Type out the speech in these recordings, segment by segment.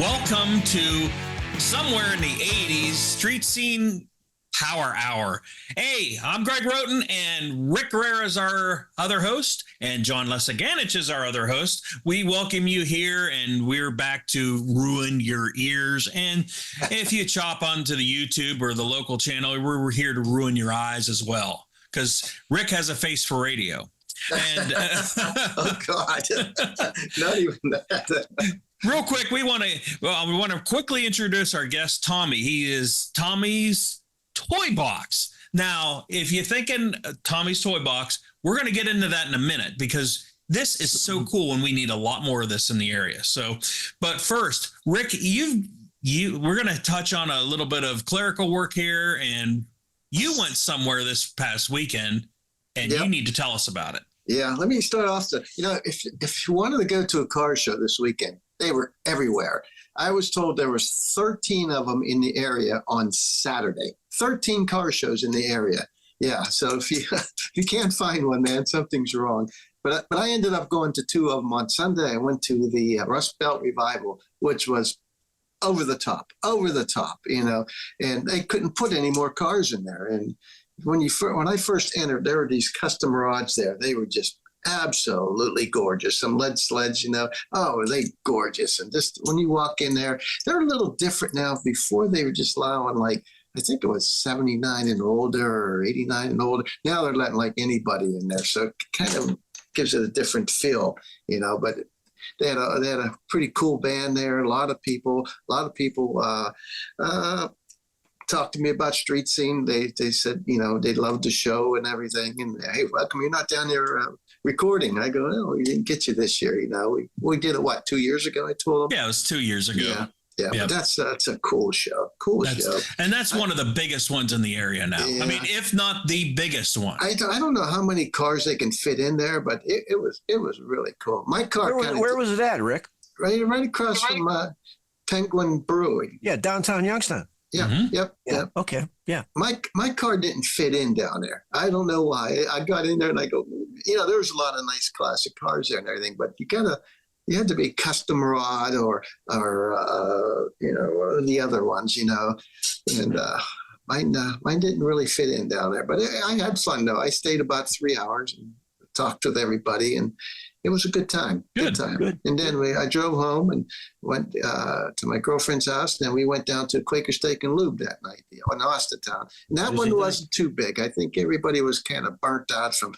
Welcome to somewhere in the 80s Street Scene Power Hour. Hey, I'm Greg Roten, and Rick Guerrero is our other host, and John Lesaganich is our other host. We welcome you here, and we're back to ruin your ears. And if you chop onto the YouTube or the local channel, we're here to ruin your eyes as well, because Rick has a face for radio. And oh God, not even that. Real quick, we want to quickly introduce our guest, Tommy. He is Tommy's Toybox. Now, if you're thinking Tommy's Toybox, we're going to get into that in a minute, because this is so cool, and we need a lot more of this in the area. So, but first, Rick, we're going to touch on a little bit of clerical work here, and you went somewhere this past weekend, and you need to tell us about it. Yeah, let me start off. If you wanted to go to a car show this weekend, they were everywhere. I was told there was 13 of them in the area on Saturday. 13 car shows in the area. Yeah, so if you can't find one, man, something's wrong. But I ended up going to two of them on Sunday. I went to the Rust Belt Revival, which was over the top, and they couldn't put any more cars in there. And when I first entered, there were these custom rods there. They were just absolutely gorgeous. Some lead sleds, oh, are they gorgeous? And just when you walk in there, they're a little different now. Before they were just allowing, like, I think it was 79 and older or 89 and older. Now they're letting like anybody in there. So it kind of gives it a different feel, but they had a pretty cool band there. A lot of people talked to me about Street Scene. They said, they loved the show and everything. And hey, welcome. You're not down there recording. I go, no, we didn't get you this year. We did it 2 years ago? I told them. Yeah, it was 2 years ago. Yeah. But that's a cool show. Show. And that's one of the biggest ones in the area now. Yeah. I mean, if not the biggest one. I don't know how many cars they can fit in there, but it was really cool. My car. Where was it at, Rick? Right across from Penguin Brewing. Yeah, downtown Youngstown. Yeah. Mm-hmm. Yep. Okay. Yeah. My car didn't fit in down there. I don't know why. I got in there and I go, there was a lot of nice classic cars there and everything, but you had to be custom rod or the other ones, and mine didn't really fit in down there. But I had fun though. I stayed about 3 hours and talked with everybody, and it was a good time. Good time. Good. And then I drove home and went to my girlfriend's house. Then we went down to Quaker Steak and Lube that night in Austintown. And that one wasn't too big. I think everybody was kind of burnt out from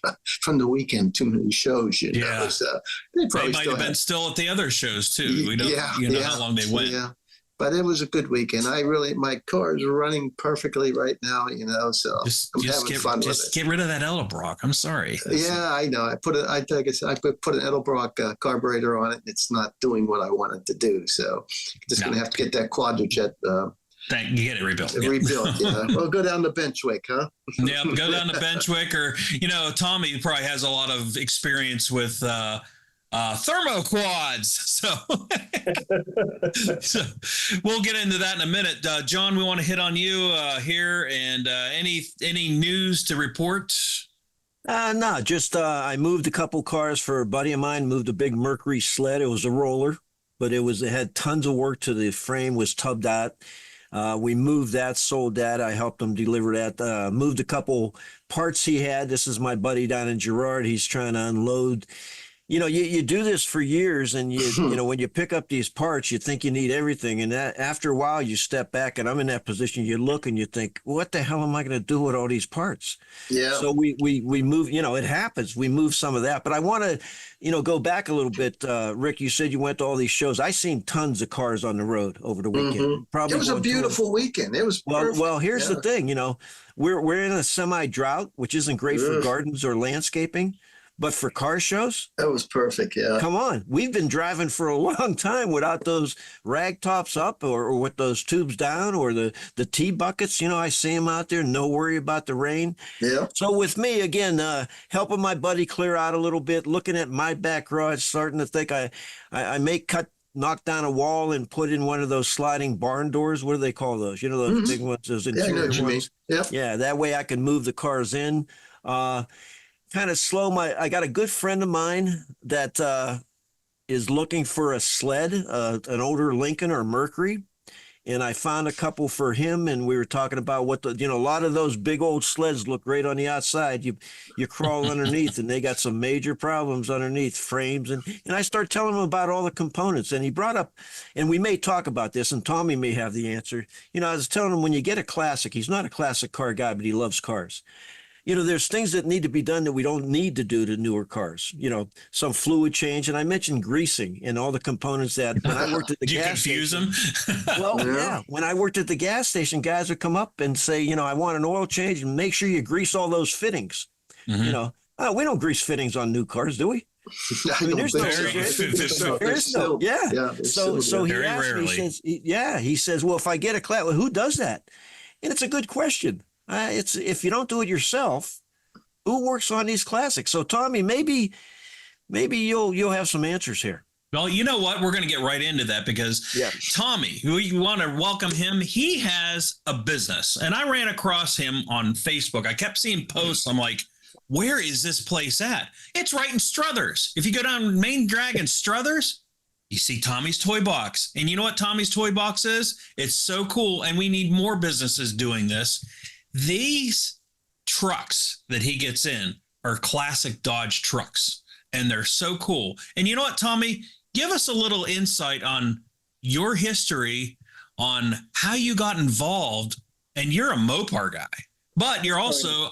the weekend. Too many shows, Yeah. So they might have been still at the other shows too. We don't know how long they went. Yeah. But it was a good weekend. My car is running perfectly right now, so I'm having fun with it. Just get rid of that Edelbrock. I'm sorry. Yeah, I know. I put an Edelbrock carburetor on it. It's not doing what I want it to do. So I'm just going to have to get that Quadrajet. You get it rebuilt. Rebuilt, yeah. Well, go down to Benchwick, huh? Yeah, go down to Benchwick, or, Tommy probably has a lot of experience with thermoquads. So we'll get into that in a minute. John, we want to hit on you here, and any news to report? No, just I moved a couple cars for a buddy of mine, moved a big Mercury sled. It was a roller, but it had tons of work to the frame, was tubbed out. We moved that, sold that. I helped him deliver that. Moved a couple parts he had. This is my buddy down in Girard. He's trying to unload. You do this for years, and when you pick up these parts, you think you need everything, and that after a while you step back, and I'm in that position. You look and you think, what the hell am I going to do with all these parts? Yeah. So we move. It happens. We move some of that, but I want to go back a little bit. Rick, you said you went to all these shows. I seen tons of cars on the road over the weekend. Mm-hmm. Probably it was a beautiful weekend. It was perfect. Well. Here's the thing. We're in a semi-drought, which isn't great for gardens or landscaping. But for car shows? That was perfect, yeah. Come on. We've been driving for a long time without those rag tops up or with those tubes down or the T-buckets. I see them out there, no worry about the rain. Yeah. So with me, again, helping my buddy clear out a little bit, looking at my back garage, starting to think I may knock down a wall and put in one of those sliding barn doors. What do they call those? Those big ones, those interior ones. Yep. Yeah, that way I can move the cars in. Kind of slow I got a good friend of mine that is looking for a sled, an older Lincoln or Mercury. And I found a couple for him, and we were talking about what a lot of those big old sleds look great on the outside. You crawl underneath, and they got some major problems underneath, frames. And I start telling him about all the components, and he brought up, and we may talk about this, and Tommy may have the answer. I was telling him, when you get a classic, he's not a classic car guy, but he loves cars. There's things that need to be done that we don't need to do to newer cars. Some fluid change. And I mentioned greasing and all the components that when I worked at the gas station. Well, yeah. When I worked at the gas station, guys would come up and say, I want an oil change, and make sure you grease all those fittings. Mm-hmm. We don't grease fittings on new cars, do we? There's no. Yeah. So he asked me, he says, well, if I get a class, well, who does that? And it's a good question. It's if you don't do it yourself, who works on these classics? So Tommy, maybe you'll have some answers here. Well, you know what? We're going to get right into that because Tommy, we want to welcome him. He has a business, and I ran across him on Facebook. I kept seeing posts. I'm like, where is this place at? It's right in Struthers. If you go down Main Drag in Struthers, you see Tommy's Toy Box. And you know what Tommy's Toy Box is? It's so cool, and we need more businesses doing this. These trucks that he gets in are classic Dodge trucks, and they're so cool. And you know what, Tommy? Give us a little insight on your history, on how you got involved. And you're a Mopar guy, but you're also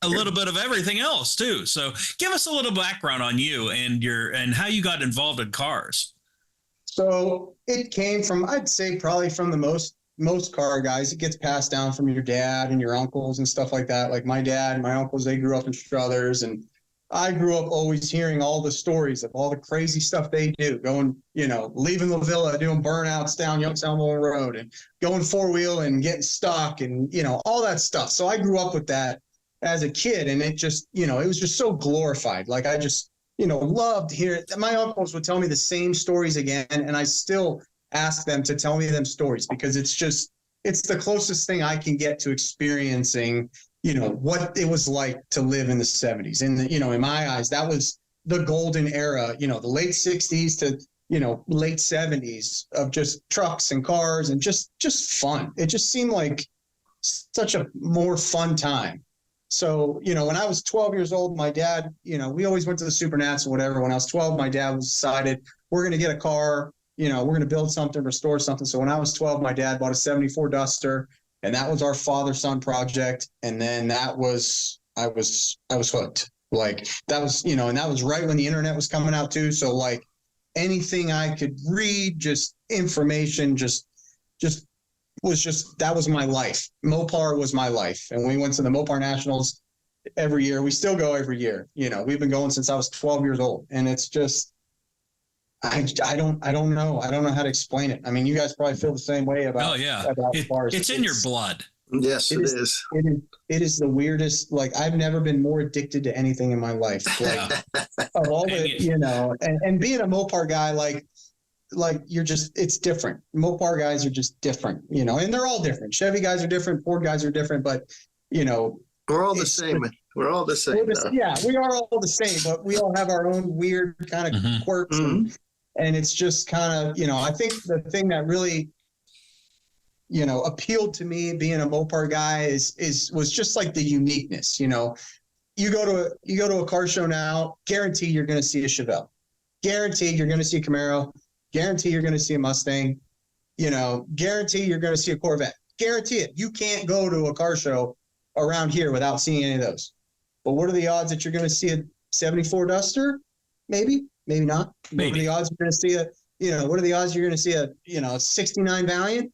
a little bit of everything else too. So give us a little background on you and how you got involved in cars. So it came from, I'd say probably from the most car guys. It gets passed down from your dad and your uncles and stuff like that. Like my dad and my uncles, they grew up in Struthers, and I grew up always hearing all the stories of all the crazy stuff they do, going, leaving the villa, doing burnouts down Young Elmo Road, and going four-wheel and getting stuck, and, all that stuff. So I grew up with that as a kid, and it just, it was just so glorified. Like I just, loved hearing it. My uncles would tell me the same stories again, and I still ask them to tell me them stories because it's the closest thing I can get to experiencing, what it was like to live in the 70s. And, in my eyes, that was the golden era, the late 60s to, late 70s of just trucks and cars and just fun. It just seemed like such a more fun time. So, when I was 12 years old, my dad, we always went to the Supernats or whatever. When I was 12, my dad was decided we're going to get a car. We're going to build something, restore something. So when I was 12, my dad bought a 74 Duster, and that was our father-son project. And then I was hooked. Like that was, and that was right when the internet was coming out too. So like anything I could read, just information, that was my life. Mopar was my life. And we went to the Mopar Nationals every year. We still go every year. We've been going since I was 12 years old, and it's just, I don't know. I don't know how to explain it. I mean, you guys probably feel the same way about. Oh yeah, it's in your blood. Yes, it is. It is the weirdest. Like I've never been more addicted to anything in my life. Like of all the, and being a Mopar guy, like you're just, it's different. Mopar guys are just different, and they're all different. Chevy guys are different. Ford guys are different, but we're all the same. We're all the same. Yeah, we are all the same, but we all have our own weird kind of quirks. And it's just kind of, I think the thing that really, appealed to me being a Mopar guy was just like the uniqueness. You go to a car show now, guarantee you're going to see a Chevelle, guaranteed you're going to see a Camaro, guarantee you're going to see a Mustang, guarantee you're going to see a Corvette, guarantee it. You can't go to a car show around here without seeing any of those. But what are the odds that you're going to see a 74 Duster? Maybe not. Maybe. What are the odds you're going to see what are the odds you're going to see a 69 Valiant?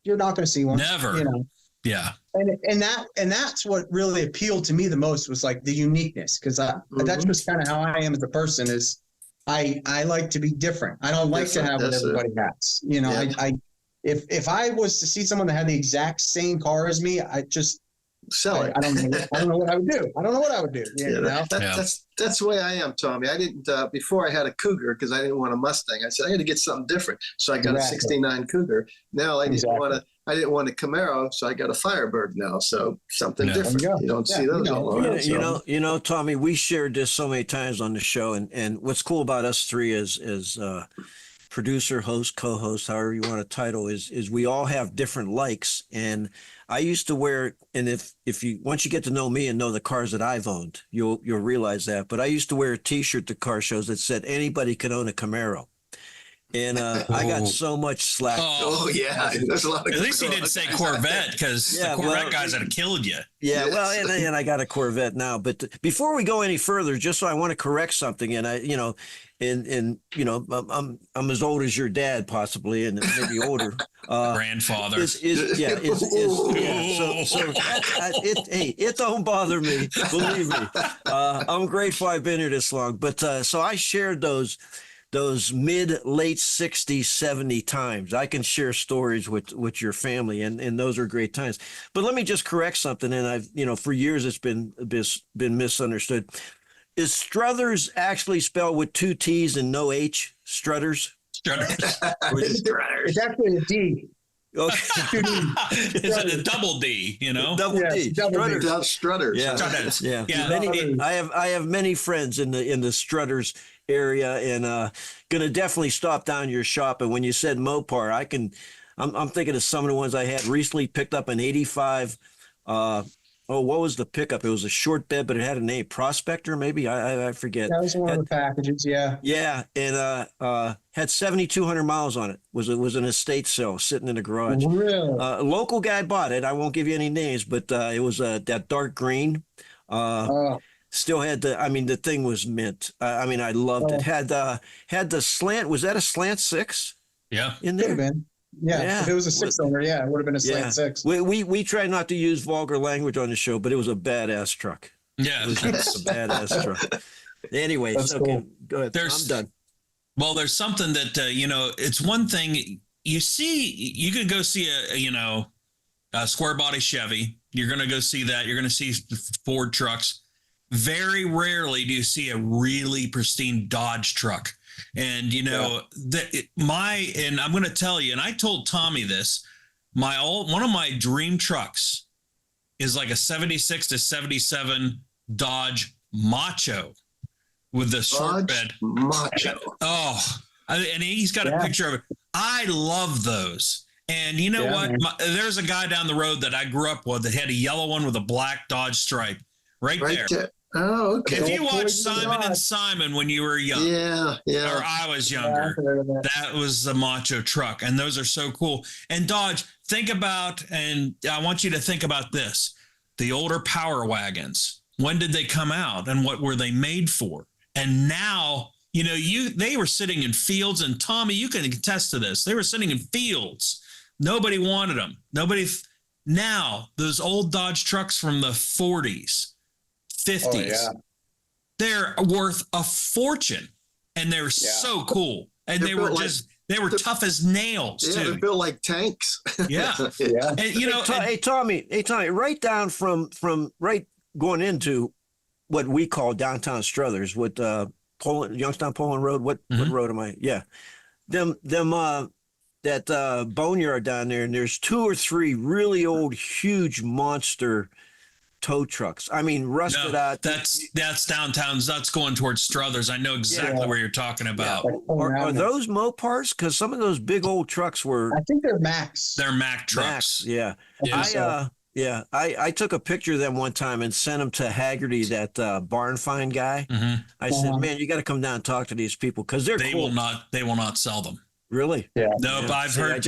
You're not going to see one. Never. Yeah. And that's what really appealed to me the most was like the uniqueness. Cause that's just kind of how I am as a person is I like to be different. I don't like to have what everybody has, if I was to see someone that had the exact same car as me, I just, sell it. I don't know what I would do. I don't know what I would do. That's the way I am, Tommy. I didn't before I had a Cougar because I didn't want a Mustang. I said I had to get something different, so I got a '69 Cougar. Now I I didn't want a Camaro, so I got a Firebird now. So something different. There you go. You don't see Yeah, those you know, all over. You know, Tommy, we shared this so many times on the show, and what's cool about us three is producer, host, co-host, however you want to title, is we all have different likes. And I used to wear, and if you once you get to know me and know the cars that I've owned, you'll realize that. But I used to wear a T-shirt to car shows that said anybody could own a Camaro. And I got so much slack. Oh yeah, there's a lot of. At least he didn't say Corvette, because the Corvette guys would have killed you. Yeah, well, and I got a Corvette now. But before we go any further, just so I want to correct something, and I'm as old as your dad possibly, and maybe older. Grandfather. It don't bother me, believe me. I'm grateful I've been here this long. But so I shared those late 60s, 70 times. I can share stories with your family, and those are great times. But let me just correct something, and I've, for years it's been misunderstood. Is Struthers actually spelled with 2 T's and no H? Struthers? Struthers. It's actually a D. Okay. Is it a double D, Double D. Struthers. Yeah. Struthers. Yeah. Yeah. I have many friends in the Struthers area, and gonna definitely stop down your shop. And when you said Mopar, I'm thinking of some of the ones I had recently. Picked up an 85. What was the pickup? It was a short bed, but it had a name, Prospector, maybe. I forget. That was one of the packages. Yeah. Yeah, and had 7,200 miles on it. Was an estate sale sitting in the garage. Really? A local guy bought it. I won't give you any names, but it was that dark green. Still had the thing was mint. I loved it. Had the slant. Was that a slant 6? Yeah. In Could there. have been. Yeah. If it was a 6-cylinder, it would have been a slant 6. We try not to use vulgar language on the show, but it was a badass truck. Yeah. It was a badass truck. Anyway, okay, cool. go ahead. I'm done. Well, there's something that it's one thing you see. You could go see a square body Chevy. You're going to go see that. You're going to see Ford trucks. Very rarely do you see a really pristine Dodge truck. And and I'm going to tell you, and I told Tommy this, one of my dream trucks is like a 76 to 77 Dodge Macho with the short bed. Macho. And he's got a picture of it. I love those. And you know what? There's a guy down the road that I grew up with that had a yellow one with a black Dodge stripe right there. Oh, okay. If you watched Simon and Simon when you were young, or I was younger, that was the Macho truck. And those are so cool. And Dodge, think about, and I want you to think about this, the older power wagons. When did they come out and what were they made for? And now, they were sitting in fields, and Tommy, you can attest to this. They were sitting in fields. Nobody wanted them. Now, those old Dodge trucks from the 40s, 50s, they're worth a fortune, and they're so cool. And they were tough as nails too. They're built like tanks. Yeah. And hey Tommy, right down from right going into what we call downtown Struthers with Youngstown Poland Road. What road am I? Yeah. That boneyard down there, and there's 2 or 3 really old, huge monster tow trucks. Rusted out. That's downtown. That's going towards Struthers. I know exactly where you're talking about. Yeah. Are those Mopars? Because some of those big old trucks were. I think they're Max. They're Mack trucks. Yeah. I took a picture of them one time and sent them to Haggerty, that barn find guy. Mm-hmm. I said, man, you got to come down and talk to these people because they're cool. They will not sell them. Really? Yeah. No, but I've heard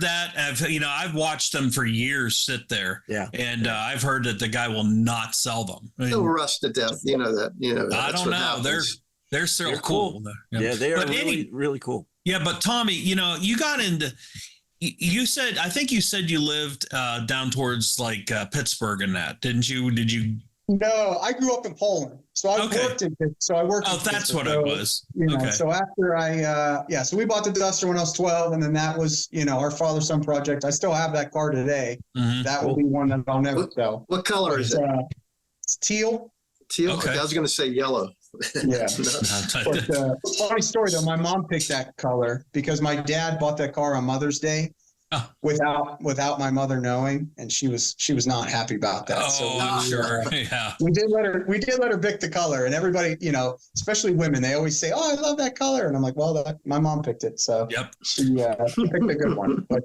that. I've watched them for years sit there. Yeah. And I've heard that the guy will not sell them. They'll rust to death. You know that. I don't know. Happens. They're still cool. Yeah, they are really cool. Yeah, but Tommy, you got into. You said, I think you said you lived down towards like Pittsburgh and that, didn't you? Did you? No, I grew up in Poland, so I worked in. So I worked. Oh, that's what it was. Okay. So after so we bought the Duster when I was 12, and then that was, our father-son project. I still have that car today. Mm-hmm. That will be one that I'll never sell. What color is it? It's teal. Teal. Okay. I was going to say yellow. Yeah. But funny story though, my mom picked that color because my dad bought that car on Mother's Day. without my mother knowing, and she was not happy about that. Sure. Yeah. We did let her pick the color, and everybody, especially women, they always say, "Oh, I love that color," and I'm like, "Well, my mom picked it, so Yep. she picked a good one." But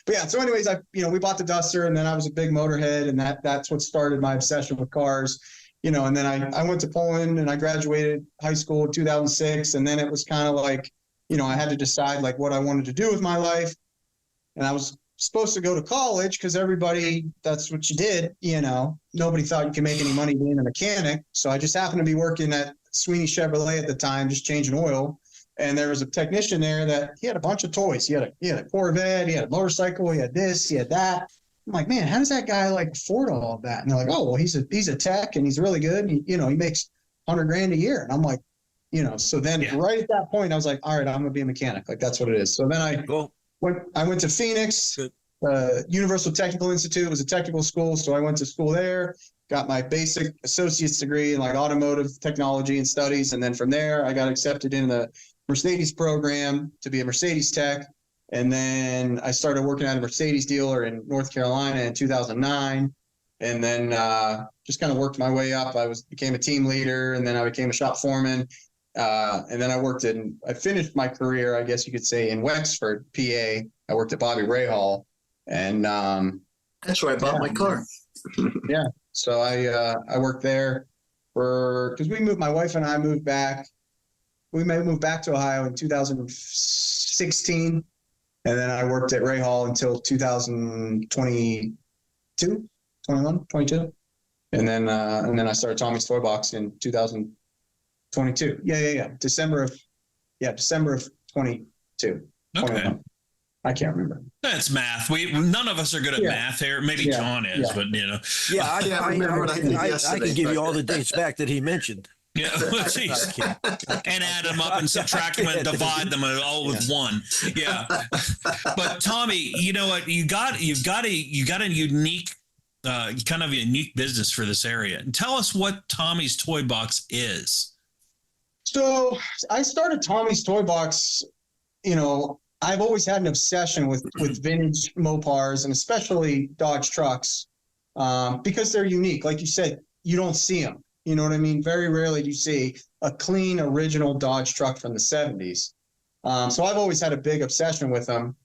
yeah. So, anyways, we bought the Duster, and then I was a big motorhead, and that's what started my obsession with cars. And then I went to Poland, and I graduated high school in 2006, and then it was kind of like, I had to decide like what I wanted to do with my life. And I was supposed to go to college because that's what you did. Nobody thought you could make any money being a mechanic. So I just happened to be working at Sweeney Chevrolet at the time, just changing oil. And there was a technician there that he had a bunch of toys. He had a Corvette, he had a motorcycle, he had this, he had that. I'm like, man, how does that guy like afford all of that? And they're like, oh, well, he's a tech and he's really good. And he makes $100,000 a year. And I'm like, so then right at that point, I was like, all right, I'm going to be a mechanic. Like, that's what it is. So then I went to Phoenix, Universal Technical Institute. It was a technical school. So I went to school there, got my basic associate's degree in like automotive technology and studies. And then from there, I got accepted in the Mercedes program to be a Mercedes tech. And then I started working at a Mercedes dealer in North Carolina in 2009. And then just kind of worked my way up. I became a team leader, and then I became a shop foreman. And then I finished my career, I guess you could say, in Wexford, PA. I worked at Bobby Rahal. And that's where I bought my car. Yeah. So I worked there because my wife and I moved back. We moved back to Ohio in 2016. And then I worked at Rahal until 2022. And then I started Tommy's Toybox in 2022. Yeah. December of 22. Okay. I can't remember. That's math. None of us are good at math here. Maybe John is, but Yeah, I remember what I did yesterday. I can give you all the dates back that he mentioned. Yeah, and add them up and subtract them and divide them all with one. Yeah, but Tommy, you know what? You've got a unique, kind of a unique business for this area. And tell us what Tommy's Toybox is. So I started Tommy's Toybox. I've always had an obsession with vintage Mopars and especially Dodge trucks because they're unique. Like you said, you don't see them. You know what I mean? Very rarely do you see a clean, original Dodge truck from the 70s. So I've always had a big obsession with them.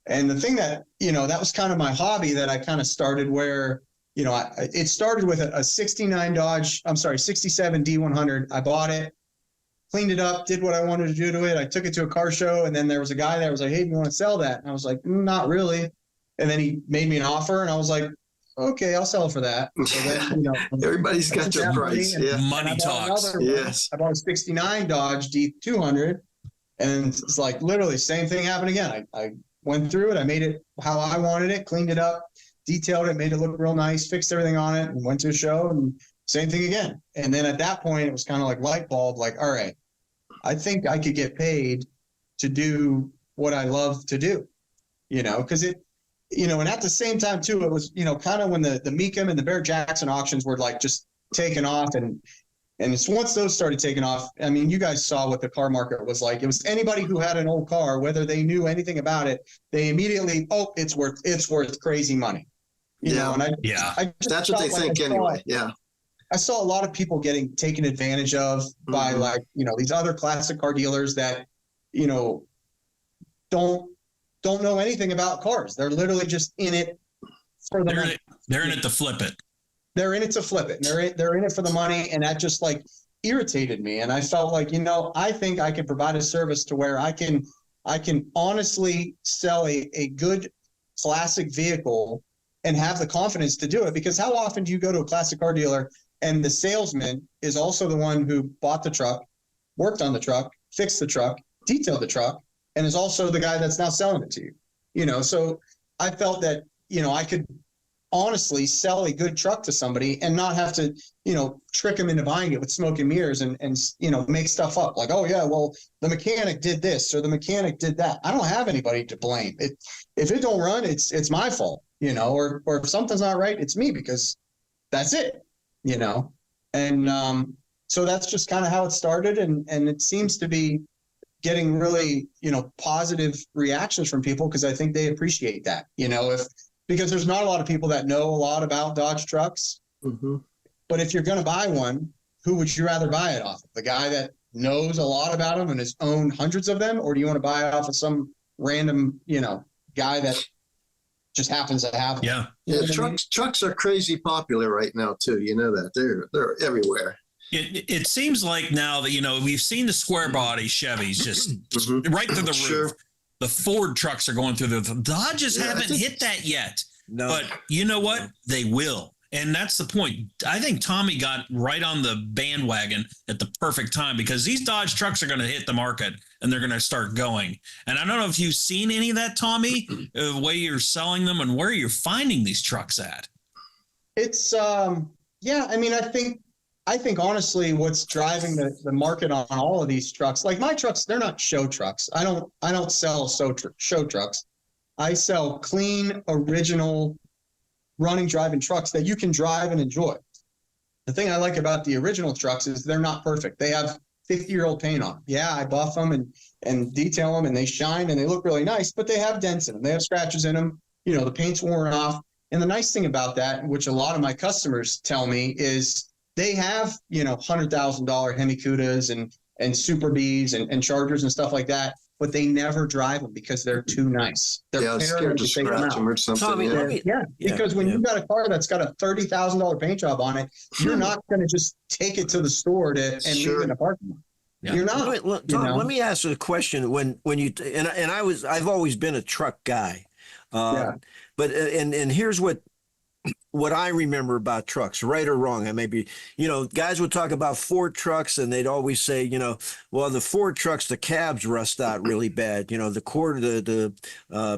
And the thing that was kind of my hobby that I kind of started where, it started with a 67 D100. I bought it, cleaned it up, did what I wanted to do to it. I took it to a car show, and then there was a guy there who was like, hey, do you want to sell that? And I was like, not really. And then he made me an offer, and I was like, okay, I'll sell for that. So then, everybody's got their price. Money talks. Yes. I bought a 69 Dodge D200, and it's like literally same thing happened again. I went through it. I made it how I wanted it, cleaned it up, detailed it, made it look real nice, fixed everything on it, and went to a show, and same thing again. And then at that point, it was kind of like light bulb, like, all right, I think I could get paid to do what I love to do, because and at the same time too, it was, kind of when the Mecum and the Barrett Jackson auctions were like just taking off. And it's once those started taking off, I mean, you guys saw what the car market was like. It was anybody who had an old car, whether they knew anything about it, they immediately, it's worth crazy money. And that's what they think anyway. Yeah. I saw a lot of people getting taken advantage of by these other classic car dealers that, don't know anything about cars. They're literally just in it for the money. They're in it to flip it. They're in it to flip it. And they're in it for the money. And that just like irritated me. And I felt like, I think I can provide a service to where I can honestly sell a good classic vehicle and have the confidence to do it. Because how often do you go to a classic car dealer and the salesman is also the one who bought the truck, worked on the truck, fixed the truck, detailed the truck, and is also the guy that's now selling it to you, So I felt that, I could honestly sell a good truck to somebody and not have to, trick them into buying it with smoke and mirrors and make stuff up like, oh yeah, well, the mechanic did this or the mechanic did that. I don't have anybody to blame. If it don't run, it's my fault, or if something's not right, it's me because that's it, And so that's just kind of how it started. And it seems to be getting really, positive reactions from people because I think they appreciate that, because there's not a lot of people that know a lot about Dodge trucks. Mm-hmm. But if you're going to buy one, who would you rather buy it off of? The guy that knows a lot about them and has owned hundreds of them, or do you want to buy it off of some random, guy that just happens to have them? Yeah. Yeah, trucks are crazy popular right now too. You know that they're everywhere. It seems like now that, we've seen the square body Chevys just right through the roof. Sure. The Ford trucks are going through the Dodges haven't hit that yet. No. But you know what? They will. And that's the point. I think Tommy got right on the bandwagon at the perfect time because these Dodge trucks are going to hit the market and they're going to start going. And I don't know if you've seen any of that, Tommy, the way you're selling them and where you're finding these trucks at. It's, yeah, I mean, I think honestly, what's driving the market on all of these trucks, like my trucks, they're not show trucks. I don't sell show trucks. I sell clean, original, running, driving trucks that you can drive and enjoy. The thing I like about the original trucks is they're not perfect. They have 50-year-old paint on them. Yeah, I buff them and detail them and they shine and they look really nice, but they have dents in them. They have scratches in them. The paint's worn off. And the nice thing about that, which a lot of my customers tell me, is they have, $100,000 Hemi Cudas and Super Bs and Chargers and stuff like that, but they never drive them because they're too nice. They're scared to scratch them or something. Tommy, because when you've got a car that's got a $30,000 paint job on it, you're not going to just take it to the store and leave it in a parking lot. Yeah. You're not. Tom, let me ask you a question. When you I've always been a truck guy, but and here's what I remember about trucks, right or wrong. I may be, guys would talk about Ford trucks and they'd always say, well, the Ford trucks, the cabs rust out really bad. The cord, the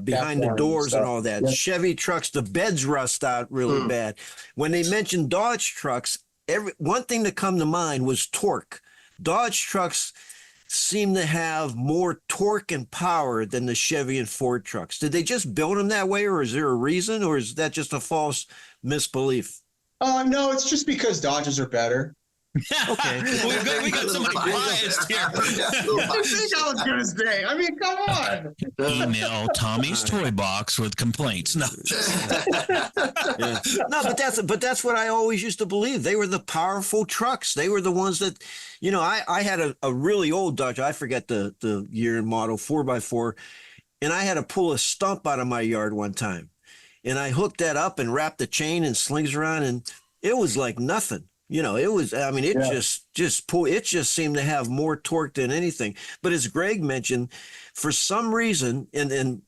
behind the doors and all that. Yeah. Chevy trucks, the beds rust out really bad. When they mentioned Dodge trucks, one thing that come to mind was torque. Dodge trucks seem to have more torque and power than the Chevy and Ford trucks. Did they just build them that way, or is there a reason, or is that just a false misbelief? No, it's just because Dodges are better. Okay. we got somebody biased here. I think I was going to say. I mean, come on. Email Tommy's Toy Box with complaints. No. Yeah. No, but that's what I always used to believe. They were the powerful trucks. They were the ones that, I had a really old Dodge. I forget the year and model, 4x4, and I had to pull a stump out of my yard one time, and I hooked that up and wrapped the chain and slings around, and it was like nothing. It was, it just seemed to have more torque than anything. But as Greg mentioned, for some reason, and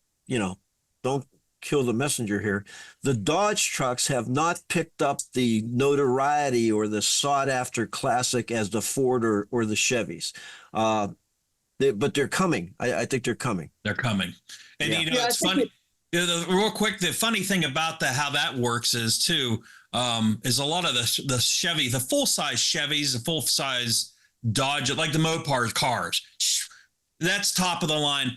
don't kill the messenger here, the Dodge trucks have not picked up the notoriety or the sought after classic as the Ford or the Chevys. But they're coming. I think they're coming. They're coming. And, it's funny. Real quick, the funny thing about how that works is too, is a lot of the Chevy, the full size Chevys, the full size Dodge, like the Mopar cars, that's top of the line,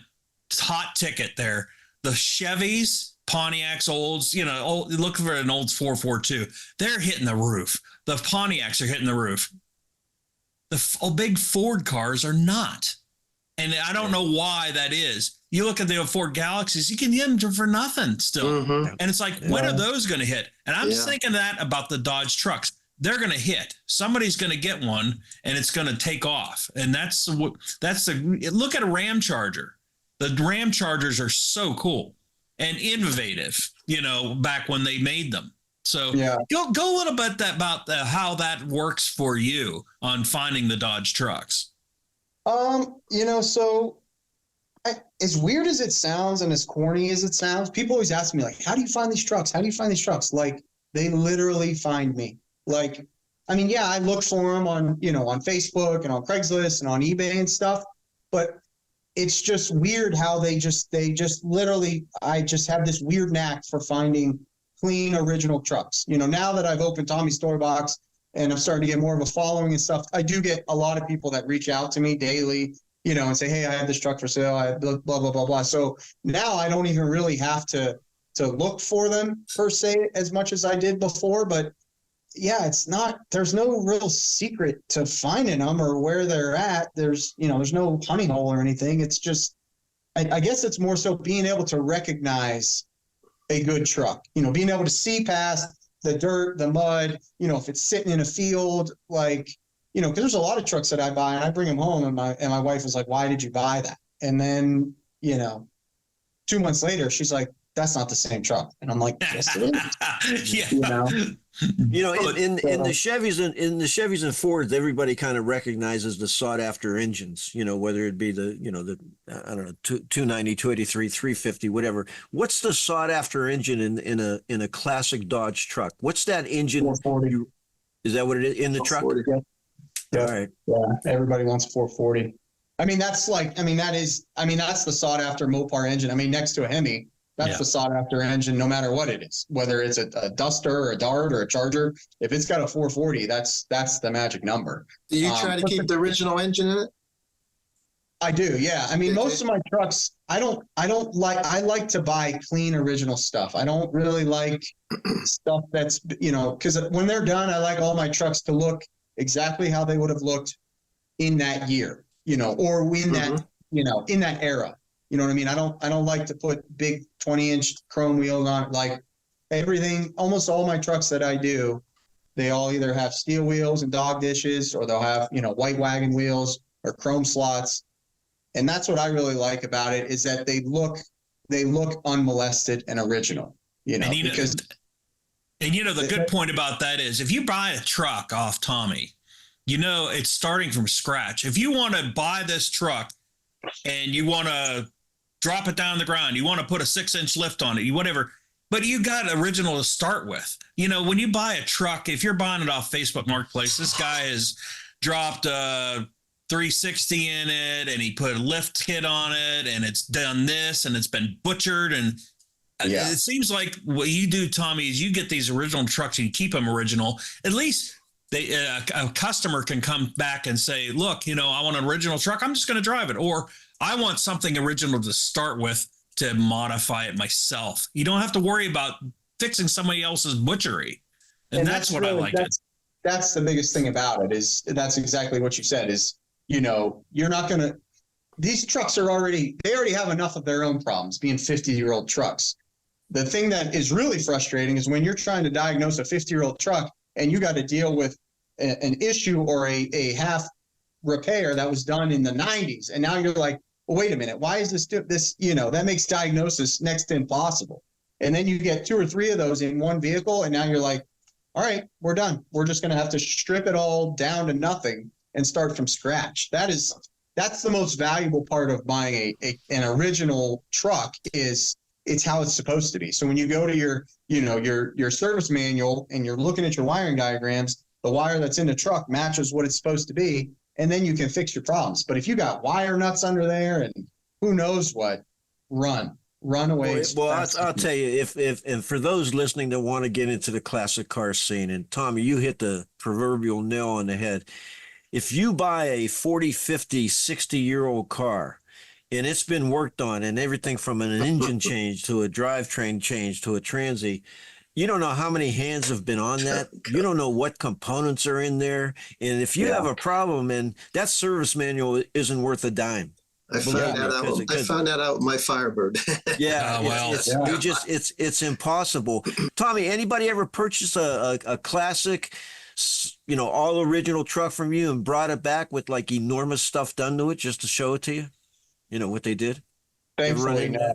hot ticket there. The Chevys, Pontiacs, Olds, look for an Olds 442. They're hitting the roof. The Pontiacs are hitting the roof. The big Ford cars are not. And I don't know why that is. You look at the Ford Galaxies, you can get them for nothing still. Mm-hmm. And it's like, when are those going to hit? And I'm thinking that about the Dodge trucks. They're going to hit. Somebody's going to get one and it's going to take off. And look at a Ram Charger. The Ram Chargers are so cool and innovative, back when they made them. So go a little bit about how that works for you on finding the Dodge trucks. So as weird as it sounds and as corny as it sounds, people always ask me, like, how do you find these trucks? How do you find these trucks? Like, they literally find me. Like, I mean, I look for them on Facebook and on Craigslist and on eBay and stuff, but it's just weird how they just literally, I just have this weird knack for finding clean, original trucks. Now that I've opened Tommy's Toybox and I'm starting to get more of a following and stuff, I do get a lot of people that reach out to me daily, and say, hey, I have this truck for sale, I have blah, blah, blah, blah. So now I don't even really have to look for them per se as much as I did before, but yeah, it's not, there's no real secret to finding them or where they're at. There's, there's no honey hole or anything. It's just, I guess it's more so being able to recognize a good truck, being able to see past the dirt, the mud, if it's sitting in a field, like, because there's a lot of trucks that I buy and I bring them home and my wife is like, why did you buy that? And then, 2 months later, she's like, that's not the same truck. And I'm like, yes, it is. Yeah. In the Chevys and Fords, everybody kind of recognizes the sought after engines, whether it be the I don't know, 290, 283, 350, whatever. What's the sought after engine in a classic Dodge truck? What's that engine? 440. Is that what it is in the truck? Yeah. All right. Yeah. Everybody wants 440. That's the sought after Mopar engine. Next to a Hemi, that's the sought after engine, no matter what it is, whether it's a Duster or a Dart or a Charger. If it's got a 440, that's the magic number. Do you try to keep the original engine in it? I do. Yeah. Most of my trucks, I like to buy clean original stuff. I don't really like stuff that's, because when they're done, I like all my trucks to look exactly how they would have looked in that year, or in that, in that era. You know what I mean? I don't like to put big 20-inch chrome wheels on it. Like everything, almost all my trucks that I do, they all either have steel wheels and dog dishes, or they'll have, white wagon wheels or chrome slots. And that's what I really like about it, is that they look unmolested and original, because. And the good point about that is if you buy a truck off Tommy, it's starting from scratch. If you want to buy this truck and you want to drop it down the ground, you want to put a 6-inch lift on it, whatever, but you got original to start with. When you buy a truck, if you're buying it off Facebook Marketplace, this guy has dropped a 360 in it and he put a lift kit on it and it's done this and it's been butchered. And it seems like what you do, Tommy, is you get these original trucks and you keep them original. At least a customer can come back and say, look, I want an original truck. I'm just going to drive it. Or I want something original to start with to modify it myself. You don't have to worry about fixing somebody else's butchery. And that's what really, I like. That's the biggest thing about it, is that's exactly what you said, is, you're not going to, these trucks they already have enough of their own problems being 50-year-old trucks. The thing that is really frustrating is when you're trying to diagnose a 50-year-old truck and you got to deal with an issue or a half repair that was done in the 90s. And now you're like, well, wait a minute, why is this, that makes diagnosis next to impossible. And then you get 2 or 3 of those in one vehicle. And now you're like, all right, we're done. We're just going to have to strip it all down to nothing and start from scratch. That's the most valuable part of buying an original truck, is it's how it's supposed to be. So when you go to your service manual and you're looking at your wiring diagrams, the wire that's in the truck matches what it's supposed to be, and then you can fix your problems. But if you got wire nuts under there and who knows what, run away. Well, I'll tell you, if and for those listening that want to get into the classic car scene, and Tommy, you hit the proverbial nail on the head. If you buy a 40, 50, 60-year-old car, and it's been worked on, and everything from an engine change to a drivetrain change to a transy, you don't know how many hands have been on that. You don't know what components are in there. And if you have a problem, and that service manual isn't worth a dime. I found that out with my Firebird. It's impossible. Tommy, anybody ever purchased a classic, all original truck from you and brought it back with like enormous stuff done to it just to show it to you? You know what they did? Thankfully, no.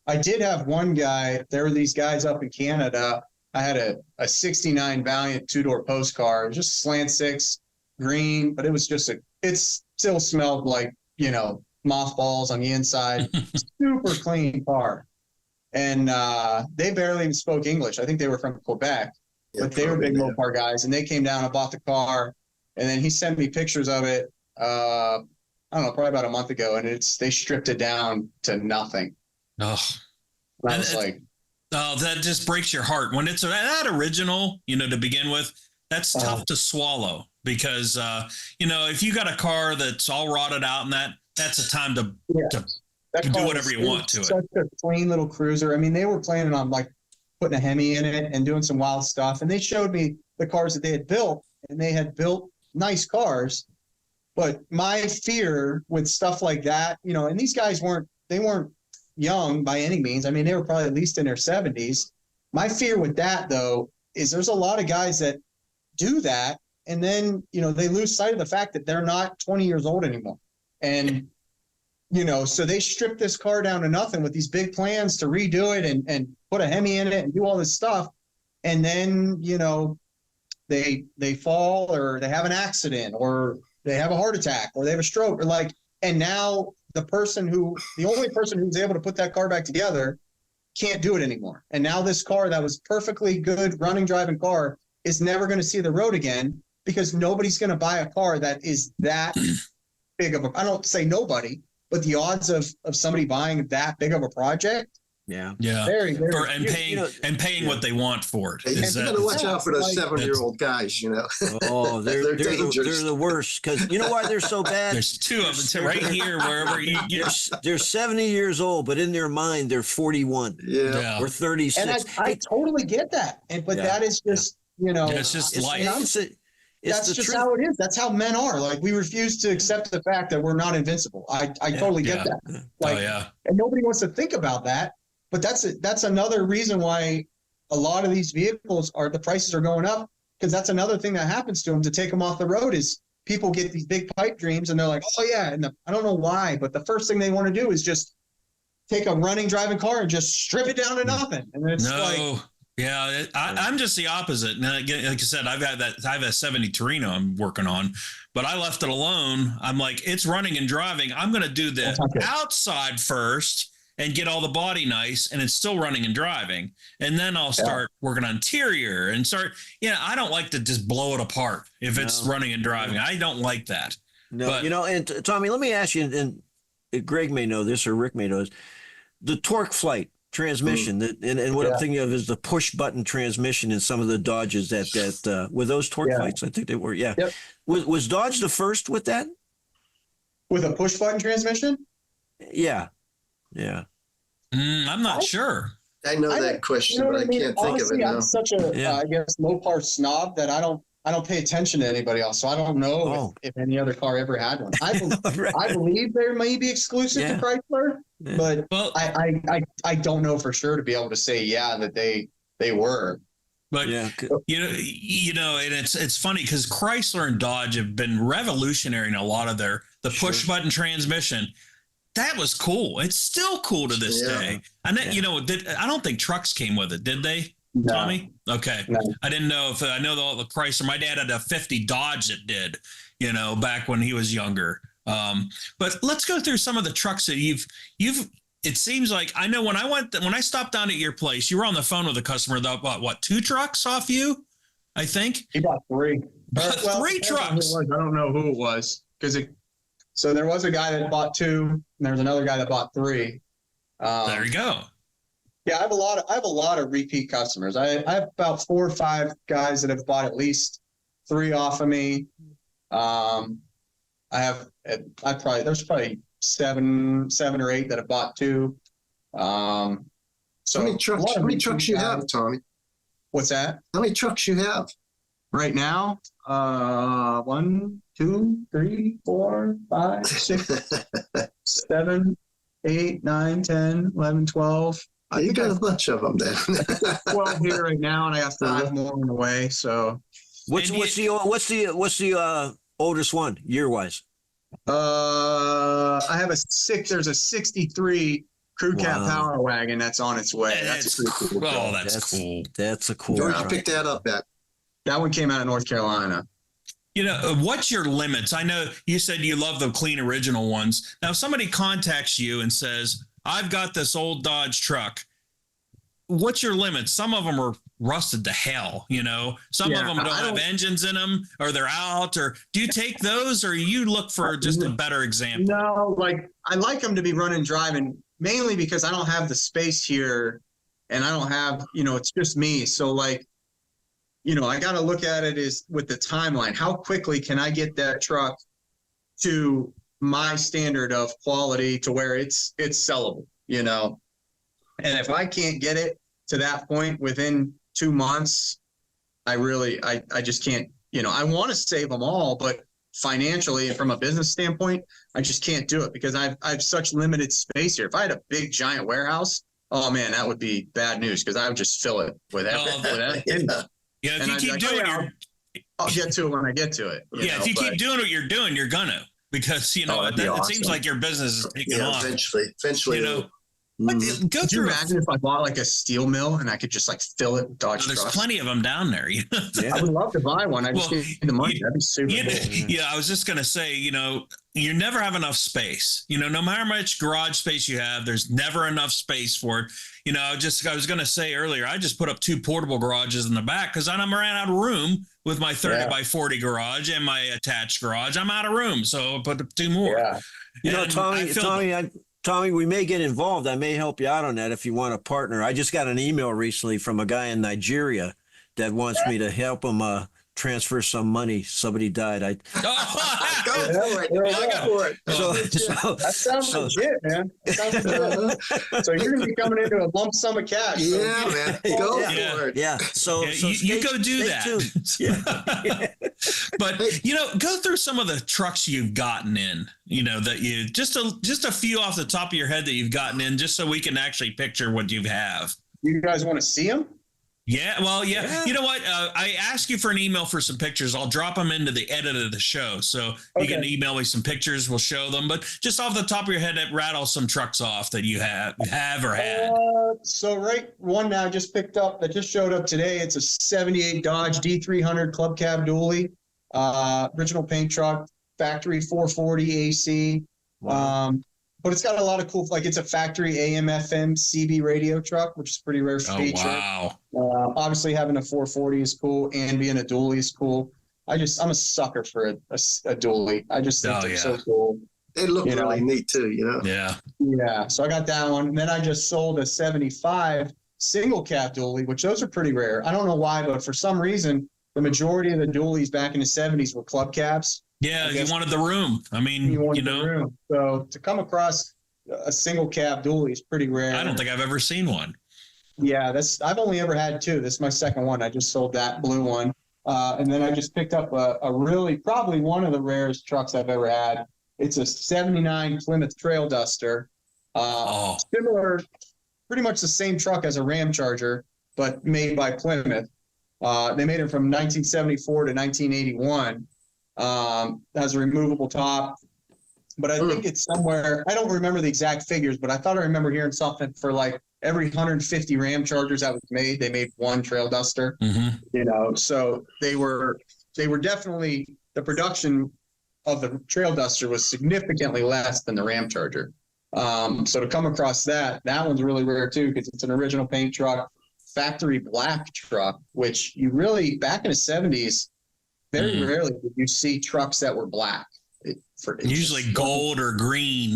I did have one guy. There were these guys up in Canada. I had a 69 Valiant 2-door post car. It was just slant 6, green, but it was just it still smelled like, mothballs on the inside. Super clean car. And they barely even spoke English. I think they were from Quebec, but they were big Mopar guys. And they came down and bought the car. And then he sent me pictures of it, I don't know, probably about a month ago. And they stripped it down to nothing. Oh, I was like, that just breaks your heart when it's that original, to begin with. That's tough to swallow because, if you got a car that's all rotted out and that's a time to do whatever you want to it. Such a clean little cruiser. I mean, they were planning on like putting a Hemi in it and doing some wild stuff. And they showed me the cars that they had built, and they had built nice cars. But my fear with stuff like that, you know, and these guys weren't young by any means. I mean, they were probably at least in their 70s. My fear with that, though, is there's a lot of guys that do that, and then, you know, they lose sight of the fact that they're not 20 years old anymore. And, you know, so they strip this car down to nothing with these big plans to redo it and put a Hemi in it and do all this stuff. And then, you know, they fall, or they have an accident, or they have a heart attack, or they have a stroke, or like, and now the only person who's able to put that car back together can't do it anymore. And now this car that was perfectly good running, driving car is never going to see the road again, because nobody's going to buy a car that is that big of a, I don't say nobody, but the odds of somebody buying that big of a project. Yeah. Very, very, paying what they want for it. You got to watch out for those 7-year-old guys, you know. Oh, they're dangerous. they're the worst, because you know why they're so bad? There's two of them right here, wherever you get. They're 70 years old, but in their mind they're 41 or 36. And I totally get that. But that is just, you know, it's just life. That's just how it is. That's how men are. Like, we refuse to accept the fact that we're not invincible. I totally get that. Like, and nobody wants to think about that. But that's another reason why a lot of these vehicles the prices are going up, because that's another thing that happens to them to take them off the road is people get these big pipe dreams and they're like, oh yeah. And I don't know why, but the first thing they want to do is just take a running, driving car and just strip it down to nothing. And it's I'm just the opposite. And again, like I said, I have a 70 Torino I'm working on, but I left it alone. I'm like, it's running and driving. I'm going to do the outside first and get all the body nice, and it's still running and driving. And then I'll start working on interior and I don't like to just blow it apart if it's running and driving. I don't like that. No, but, you know, and Tommy, let me ask you, and Greg may know this or Rick may know this, the torque flight transmission, and what I'm thinking of is the push button transmission in some of the Dodges that were those torque flights. I think they were. Yeah. Yep. Was Dodge the first with that? With a push button transmission? Yeah. Yeah. I'm not sure. I know that question, but I can't think of it now. I'm such a, I guess, Mopar snob that I don't pay attention to anybody else. So I don't know if any other car ever had one. I believe there may be exclusive to Chrysler, but I don't know for sure to be able to say, that they were. But you know, and it's funny because Chrysler and Dodge have been revolutionary in a lot of the push button transmission. That was cool. It's still cool to this day. And then, you know, I don't think trucks came with it, did they, Tommy? Okay. No. I didn't know if I know the Chrysler. My dad had a 50 Dodge that did, you know, back when he was younger. But let's go through some of the trucks that you've. It seems like I know when I stopped down at your place, you were on the phone with a customer that bought what, 2 trucks off you? I think he bought 3. 3 trucks. I don't know who it was So there was a guy that bought 2, and there was another guy that bought 3. There you go. Yeah, I have a lot of repeat customers. I have about 4 or 5 guys that have bought at least 3 off of me. There's probably 7 or 8 that have bought 2. So how many trucks you have, Tommy? What's that? How many trucks you have right now? 1, 2, 3, 4, 5, 6, 7, 8, 9, 10, 11, 12. You got a bunch of them then. 12 here right now, and I got 5 more on the way. So, what's the oldest one year wise? I have There's a 63 crew cab power wagon that's on its way. That's cool. Oh, that's cool. That's a cool. Where'd you pick that up at? That one came out of North Carolina. You know, what's your limits? I know you said you love the clean original ones. Now, if somebody contacts you and says, I've got this old Dodge truck, what's your limits? Some of them are rusted to hell, you know. Some of them don't have engines in them, or they're out. Or do you take those, or you look for just a better example? No, I like them to be running, driving, mainly because I don't have the space here, and I don't have, it's just me. So I got to look at it as with the timeline. How quickly can I get that truck to my standard of quality to where it's sellable, And if I can't get it to that point within 2 months, I just can't, I want to save them all, but financially and from a business standpoint, I just can't do it because I have such limited space here. If I had a big giant warehouse, oh man, that would be bad news because I would just fill it with everything. Yeah, if you keep doing it, I'll get to it when I get to it. If you keep doing what you're doing, you're gonna, because it seems like your business is taking off. Eventually, But Could you imagine if I bought like a steel mill and I could just like fill it with Dodge there's trucks? plenty of them down there. I would love to buy one. I just need the money. That'd be super cool. Yeah, I was just gonna say, you never have enough space. No matter how much garage space you have, there's never enough space for it. I was gonna say earlier, I just put up 2 portable garages in the back because I ran out of room with my 30 by 40 garage and my attached garage. I'm out of room, so I put up 2 more. Yeah. Tommy, we may get involved. I may help you out on that if you want a partner. I just got an email recently from a guy in Nigeria that wants me to help him transfer some money. Somebody died. That sounds legit, man. So you're going to be coming into a lump sum of cash. Yeah, man. Go for it. Yeah. So you go do that. But go through some of the trucks you've gotten in. That you just a few off the top of your head that you've gotten in, just so we can actually picture what you have. You guys want to see them? Yeah, well, yeah. You know what? I asked you for an email for some pictures. I'll drop them into the edit of the show. So you can email me some pictures. We'll show them. But just off the top of your head, rattle some trucks off that you have or had. So one now just picked up that just showed up today. It's a 78 Dodge D300 Club Cab Dually. Original paint truck, factory 440 AC. Wow. But it's got a lot of cool, like it's a factory AM, FM, CB radio truck, which is a pretty rare feature. Wow. Obviously having a 440 is cool and being a dually is cool. I'm a sucker for a dually. I just think they're so cool. They look really neat too, Yeah. Yeah. So I got that one. And then I just sold a 75 single cab dually, which those are pretty rare. I don't know why, but for some reason, the majority of the dualies back in the 70s were club cabs. Yeah, you wanted the room. I mean, the room. So to come across a single cab dually is pretty rare. I don't think I've ever seen one. Yeah, I've only ever had 2. This is my second one. I just sold that blue one. And then I just picked up a really, probably one of the rarest trucks I've ever had. It's a 79 Plymouth Trail Duster. Similar, pretty much the same truck as a Ram Charger, but made by Plymouth. They made it from 1974 to 1981. Has a removable top, but I think it's somewhere, I don't remember the exact figures, but I thought I remember hearing something for like every 150 Ram Chargers that was made, they made one Trail Duster. So they were definitely, the production of the Trail Duster was significantly less than the Ram Charger. So to come across that one's really rare too, because it's an original paint truck, factory black truck, which you really, back in the 70s, very rarely did you see trucks that were black. Usually gold or green,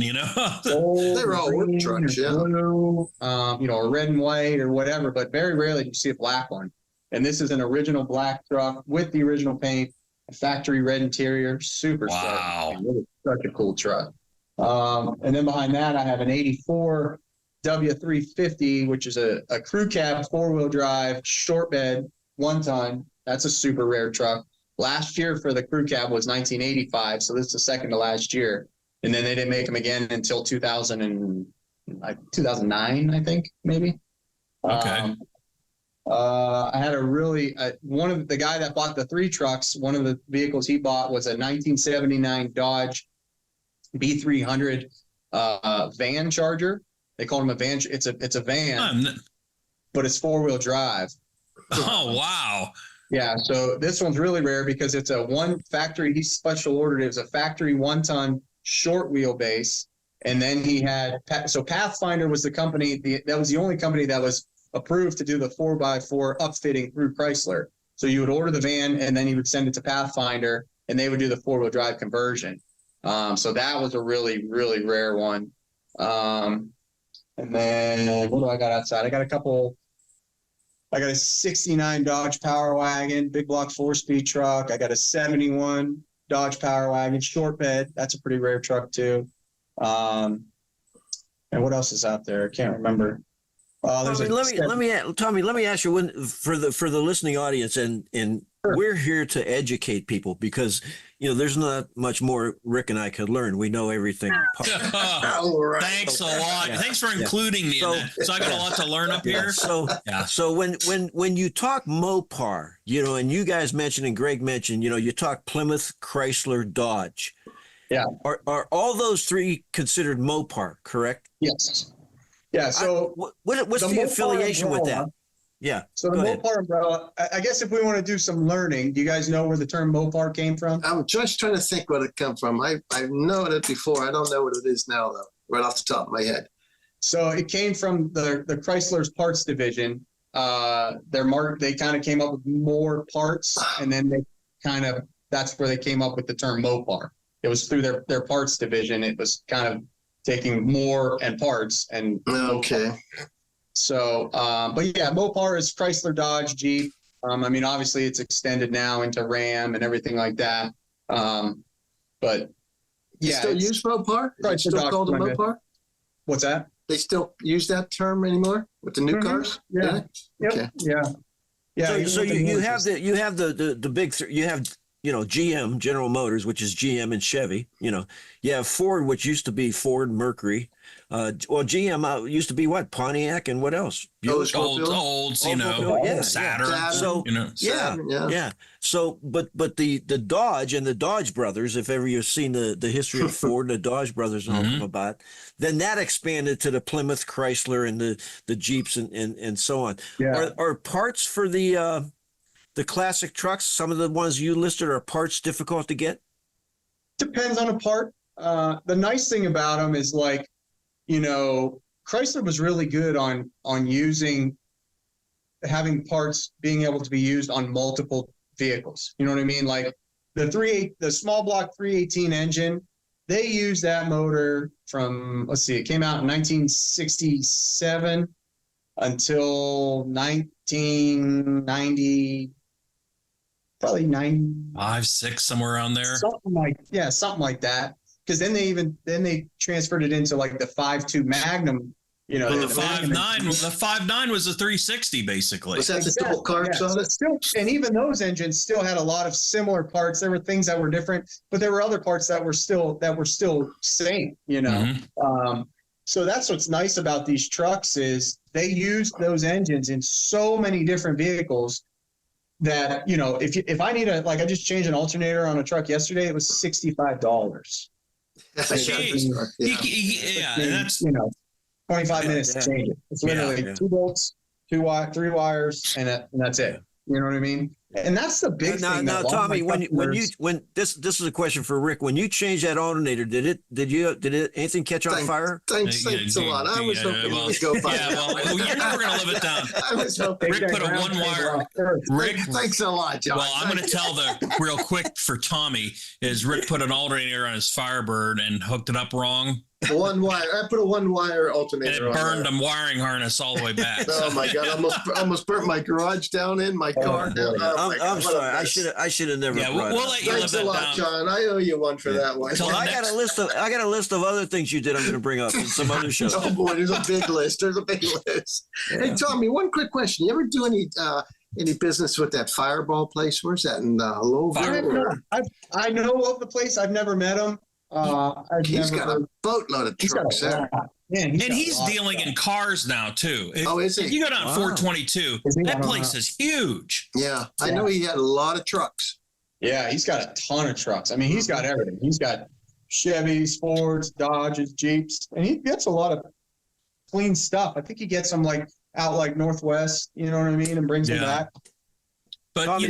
Gold, they were all work trucks, blue, or red and white or whatever, but very rarely do you see a black one. And this is an original black truck with the original paint, a factory red interior, super wow. Really such a cool truck. And then behind that, I have an 84 W350, which is a crew cab, 4-wheel drive, short bed, 1 ton. That's a super rare truck. Last year for the crew cab was 1985, so this is the second to last year. And then they didn't make them again until 2009, I think, maybe. Okay. I had one of the guy that bought the 3 trucks, one of the vehicles he bought was a 1979 Dodge B300 van Charger. They call them a van. It's a van, but it's 4-wheel drive. Oh, wow. Yeah, so this one's really rare because it's a one factory. He special ordered it. It was a factory 1-ton short wheelbase, and then he had Pathfinder was the company. That was the only company that was approved to do the 4x4 upfitting through Chrysler. So you would order the van, and then you would send it to Pathfinder, and they would do the 4-wheel drive conversion. So that was a really, really rare one. And then what do I got outside? I got a 69 Dodge Power Wagon, big block 4-speed truck. I got a 71 Dodge Power Wagon, short bed. That's a pretty rare truck too. And what else is out there? I can't remember. Tommy, let me ask you for the listening audience, and Sure. we're here to educate people because there's not much more Rick and I could learn. We know everything. All right. Thanks a lot. Yeah. Thanks for including me in that. So I got a lot to learn up here. So when you talk Mopar, and you guys mentioned and Greg mentioned, you talk Plymouth, Chrysler, Dodge. Yeah. Are all those three considered Mopar, correct? Yes. Yeah. So what's the affiliation with that? Yeah. So the Mopar umbrella, I guess if we want to do some learning, do you guys know where the term Mopar came from? I'm just trying to think where it come from. I've known it before. I don't know what it is now, though, right off the top of my head. So it came from the Chrysler's parts division. They kind of came up with more parts, and then that's where they came up with the term Mopar. It was through their parts division. It was kind of taking more and parts and okay. Mopar. So, but yeah, Mopar is Chrysler, Dodge, Jeep. Obviously it's extended now into Ram and everything like that. But You still use Mopar? Is it still called a Mopar? What's that? They still use that term anymore with the new cars? Yeah. Yep. Okay. Yeah. So you have the big three. You have GM, General Motors, which is GM and Chevy. You have Ford, which used to be Ford, Mercury. GM used to be what? Pontiac, and what else? Olds, yeah, Saturn. So Saturn, yeah. So, but the Dodge and the Dodge brothers, if ever you've seen the history of Ford and the Dodge brothers and all come about, then that expanded to the Plymouth, Chrysler, and the Jeeps and so on. Yeah. Are parts for the classic trucks, some of the ones you listed, are parts difficult to get? Depends on a part. The nice thing about them is Chrysler was really good on having parts being able to be used on multiple vehicles. You know what I mean? Like the small block 318 engine, they used that motor from, it came out in 1967 until 1990, probably 5, 6, somewhere around there. Something like that. Because then they transferred it into like the 5.2 Magnum. The 5.9 was a 360 basically. Was that the double carbs on it? And even those engines still had a lot of similar parts. There were things that were different, but there were other parts that were still same. So that's what's nice about these trucks is they use those engines in so many different vehicles that if I need I just changed an alternator on a truck yesterday, it was $65. That's 25 minutes to change it. It's literally 2 bolts, 3 wires, and that's it. You know what I mean? And that's the big thing. Now, Tommy, when this is a question for Rick. When you changed that alternator, did anything catch on fire? Thanks a lot. I was hoping it would go by. Yeah, well, you're never going to live it down. I was hoping. Rick put a 1-wire. Rick, thanks a lot, John. Well, I'm going to tell real quick for Tommy is Rick put an alternator on his Firebird and hooked it up wrong. 1 wire. I put a 1-wire alternator and it on burned a wiring harness all the way back. Oh my God! Almost burnt my garage down in my car. I'm sorry. I should have never. Yeah, we'll let you Thanks live a lot, down. John. I owe you one for that one. I got a list of other things you did. I'm going to bring up in some other shows. Oh boy, there's a big list. Hey, Tommy, one quick question. You ever do any business with that Fireball place? Where's that in Louisville? I know of the place. I've never met him. He's got a boatload of trucks there. He's dealing in cars now too. Is he? If you go down 422, that place is huge. Yeah, I know he had a lot of trucks. Yeah, he's got a ton of trucks. I mean, he's got everything. He's got Chevys, Fords, Dodges, Jeeps, and he gets a lot of clean stuff. I think he gets them out Northwest, you know what I mean, and brings them back. But Tommy,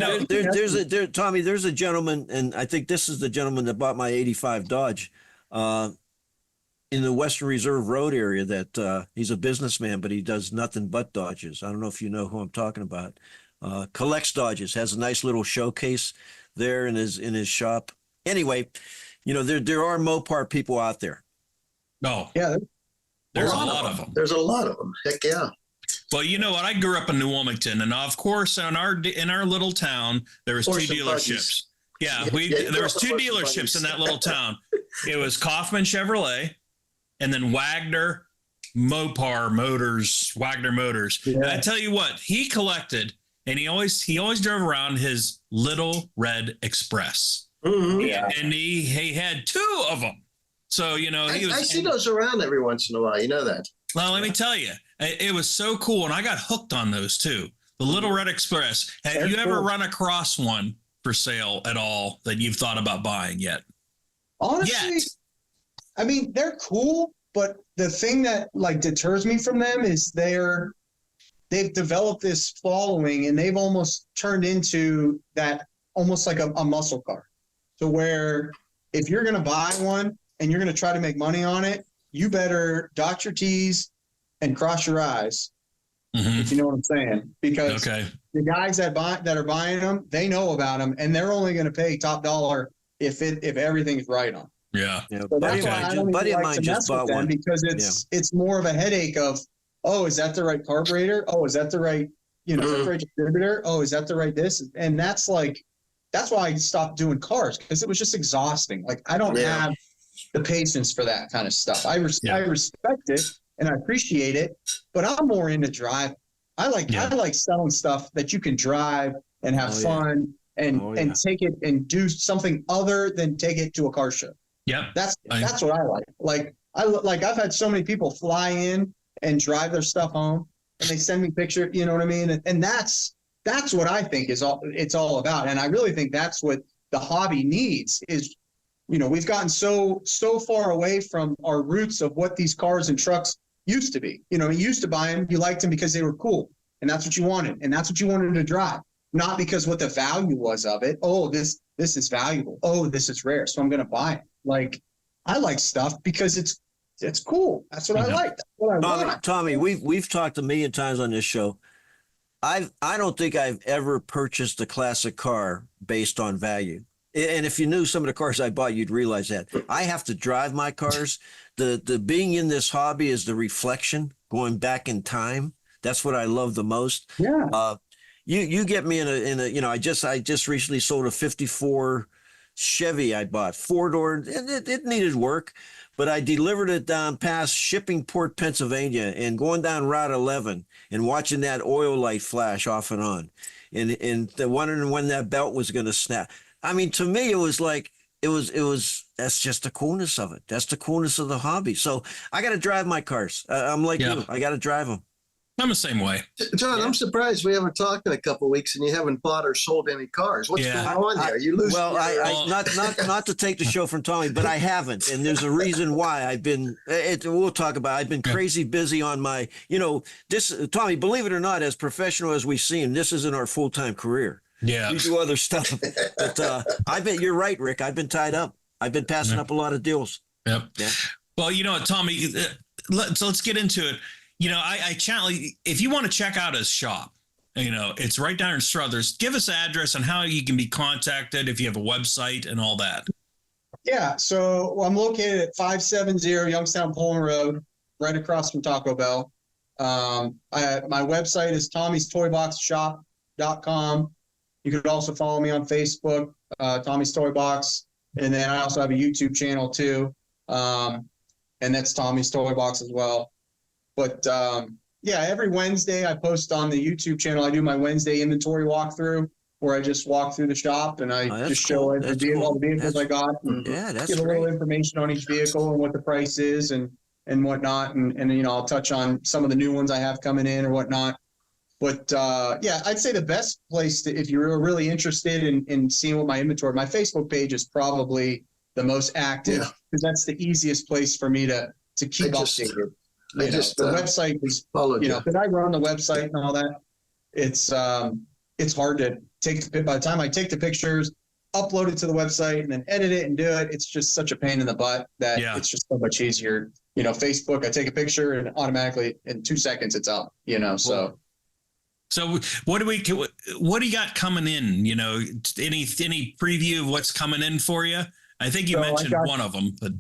Tommy, there's a gentleman, and I think this is the gentleman that bought my '85 Dodge in the Western Reserve Road area. That he's a businessman, but he does nothing but Dodges. I don't know if you know who I'm talking about. Collects Dodges, has a nice little showcase there in his shop. Anyway, there are Mopar people out there. No, yeah, there's a lot of them. There's a lot of them. Heck yeah. Well, you know what? I grew up in New Wilmington, and of course, in our little town, there was 2 dealerships. Yeah, there was 2 dealerships in that little town. It was Kaufman Chevrolet, and then Wagner, Mopar motors, Wagner motors. Yeah. And I tell you what, he collected, and he always drove around his little red Express. Mhm. Yeah. And he had 2 of them. So, you know, he was. I see those around every once in a while. You know that. Well, let me tell you, it was so cool, and I got hooked on those too. The Little Red Express. Have They're you ever cool. run across one for sale at all that you've thought about buying yet? Honestly, Yet. I mean, they're cool, but the thing that like deters me from them is they've developed this following, and they've almost turned into that almost like a muscle car. So where if you're going to buy one and you're going to try to make money on it, you better dot your T's and cross your I's, if you know what I'm saying. Because Okay. the guys that are buying them, they know about them, and they're only going to pay top dollar if everything's right on. Yeah. Yeah, So that's why I don't buddy even of like mine to just mess with bought them, one. because it's more of a headache of, oh, is that the right carburetor? Oh, is that the right, is that the right distributor? Oh, is that the right this? And that's why I stopped doing cars, because it was just exhausting. Like, I don't Yeah. have the patience for that kind of stuff. I respect it and I appreciate it, but I'm more into driving. I like selling stuff that you can drive and have fun and take it and do something other than take it to a car show. Yep. That's what I like. I've had so many people fly in and drive their stuff home, and they send me pictures. You know what I mean? And that's what I think it's all about. And I really think that's what the hobby needs is, we've gotten so far away from our roots of what these cars and trucks used to be. You used to buy them, you liked them because they were cool, and that's what you wanted, and that's what you wanted to drive, not because what the value was of it. Oh, this is valuable. Oh, this is rare, so I'm going to buy it. Like, I like stuff because it's cool. That's what I like. That's what I want. Tommy, we've talked a million times on this show. I don't think I've ever purchased a classic car based on value. And if you knew some of the cars I bought, you'd realize that. I have to drive my cars. The being in this hobby is the reflection, going back in time. That's what I love the most. Yeah. You get me in a I just recently sold a 54 Chevy I bought, 4-door, and it needed work, but I delivered it down past Shippingport, Pennsylvania, and going down Route 11 and watching that oil light flash off and on, and wondering when that belt was going to snap. I mean, to me, it was like, that's just the coolness of it. That's the coolness of the hobby. So I got to drive my cars. I'm like you. I got to drive them. I'm the same way. John, I'm surprised we haven't talked in a couple of weeks and you haven't bought or sold any cars. What's going on there? You lose. Well, not to take the show from Tommy, but I haven't, and there's a reason why. I've been. We'll talk about. I've been crazy busy on my. This Tommy. Believe it or not, as professional as we seem, this isn't our full-time career. Yeah, we do other stuff. But I bet you're right, Rick. I've been tied up. I've been passing up a lot of deals. Yep. Yeah. Well, Tommy, let's get into it. I challenge, if you want to check out his shop, it's right down in Struthers. Give us the address and how you can be contacted, if you have a website and all that. Yeah. So I'm located at 570 Youngstown Pullman Road, right across from Taco Bell. My website is tommystoyboxshop.com. You could also follow me on Facebook, Tommy's Toy Box. And then I also have a YouTube channel too. And that's Tommy's Toy Box as well. But every Wednesday I post on the YouTube channel. I do my Wednesday inventory walkthrough, where I just walk through the shop and I just show all the vehicles I got. And that's give a little information on each vehicle and what the price is and whatnot. And I'll touch on some of the new ones I have coming in or whatnot. But I'd say the best place if you're really interested in seeing what my inventory, my Facebook page is probably the most active, because that's the easiest place for me to keep updated. The website is, because I run the website and all that. It's hard to by the time I take the pictures, upload it to the website, and then edit it and do it. It's just such a pain in the butt that it's just so much easier. Facebook, I take a picture and automatically in 2 seconds it's up. So what do you got coming in? Any preview of what's coming in for you? I think you mentioned one of them, but.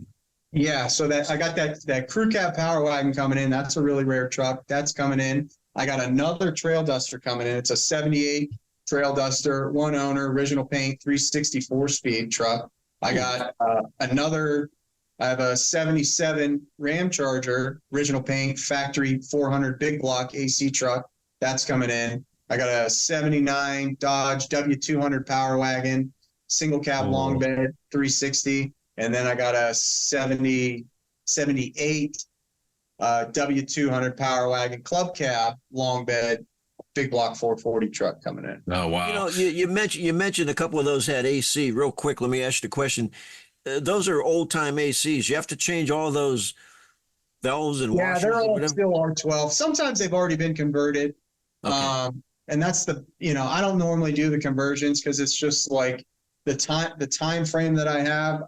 Yeah, so I got that crew cab power wagon coming in. That's a really rare truck. That's coming in. I got another trail duster coming in. It's a 78 trail duster, one owner, original paint, 364 speed truck. I got another I have a 77 Ram Charger, original paint, factory 400 big block AC truck. That's coming in. I got a 79 Dodge W200 Power Wagon, single cab long bed, 360. And then I got a 78 W200 Power Wagon club cab, long bed, big block 440 truck coming in. Oh, wow. You know, you mentioned a couple of those had AC. Real quick, let me ask you the question. Those are old time ACs. You have to change all those valves and Yeah, washers. they're and all whatever? still R12. Sometimes they've already been converted. Okay. And that's I don't normally do the conversions because it's just like the time frame that I have.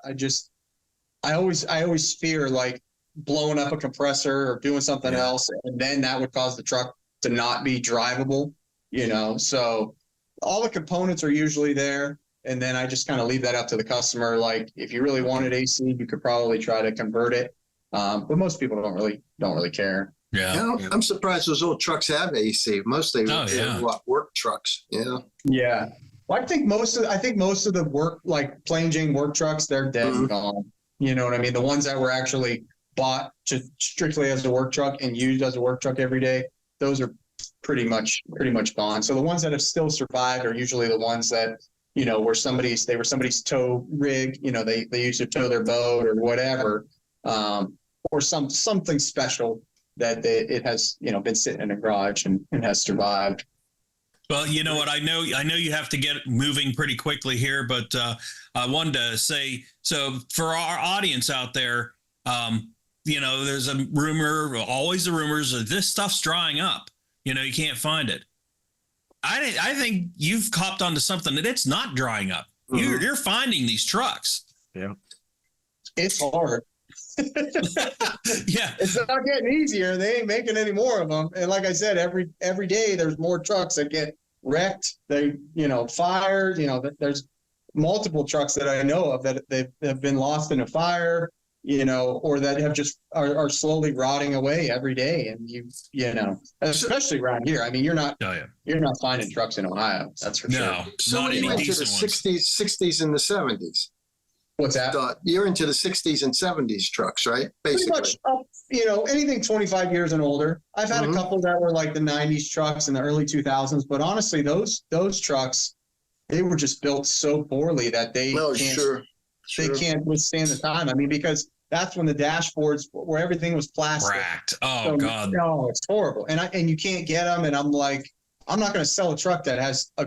I always fear like blowing up a compressor or doing something else, and then that would cause the truck to not be drivable, So all the components are usually there, and then I just kind of leave that up to the customer. Like if you really wanted AC, you could probably try to convert it, but most people don't really care. Yeah. I'm surprised those old trucks have AC. Mostly work trucks. Yeah. Yeah. Well, I think most of the work, like plain Jane work trucks, they're dead and gone. You know what I mean? The ones that were actually bought just strictly as a work truck and used as a work truck every day, those are pretty much gone. So the ones that have still survived are usually the ones that, they were somebody's tow rig, they used to tow their boat or whatever, or something special that it has, been sitting in a garage and has survived. Well, you know what? I know you have to get moving pretty quickly here, but I wanted to say, so for our audience out there, there's a rumor, always the rumors that this stuff's drying up. You can't find it. I think you've copped onto something that it's not drying up. Mm-hmm. You're finding these trucks. Yeah. It's hard. Yeah, it's not getting easier. They ain't making any more of them. And like I said, every day there's more trucks that get wrecked. They, fired. There's multiple trucks that I know of that they have been lost in a fire. Or that have just are slowly rotting away every day. And especially around here. I mean, you're not finding trucks in Ohio. That's for sure. So not you any into the decent 60s and the 70s. What's that? You're into the 60s and 70s trucks, right? Basically. Pretty much, anything 25 years and older. I've had a couple that were like the 90s trucks in the early 2000s, but honestly, those trucks, they were just built so poorly that they can't withstand the time. I mean, because that's when the dashboards where everything was plastic. Cracked. Oh, God. No, it's horrible. And you can't get them. And I'm like, I'm not going to sell a truck that has a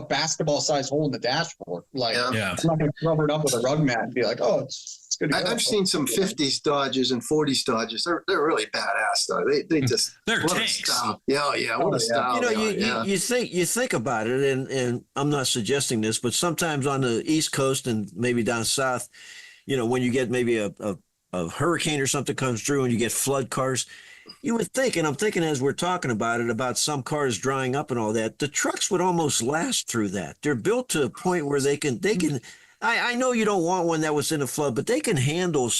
basketball size hole in the dashboard. Like, I'm not going to cover it up with a rug mat and be like, oh, it's good to go. I've seen some 50s Dodges and 40s Dodges. They're really badass though. They just they're what tanks. A style. Yeah, what a style. You think about it, and I'm not suggesting this, but sometimes on the East Coast and maybe down south, when you get maybe a hurricane or something comes through and you get flood cars, you would think, and I'm thinking as we're talking about it, about some cars drying up and all that, the trucks would almost last through that. They're built to a point where they can, I know you don't want one that was in a flood, but they can handle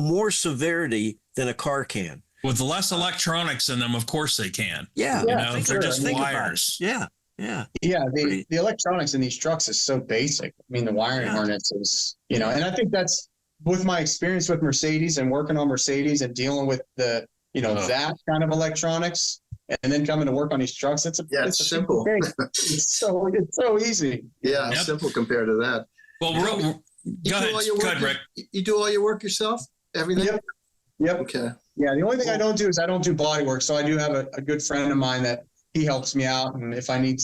more severity than a car can. With less electronics in them, of course they can. Yeah. They're just wires. Yeah. The electronics in these trucks is so basic. I mean, the wiring harness is, and I think that's with my experience with Mercedes and working on Mercedes and dealing with the, that kind of electronics, and then coming to work on these trucks. It's simple. It's so easy. Yeah, simple compared to that. Well, go ahead, Rick. You do all your work yourself? Everything? Yep. Okay. Yeah, the only thing I don't do is I don't do body work. So I do have a good friend of mine that he helps me out, and if I need,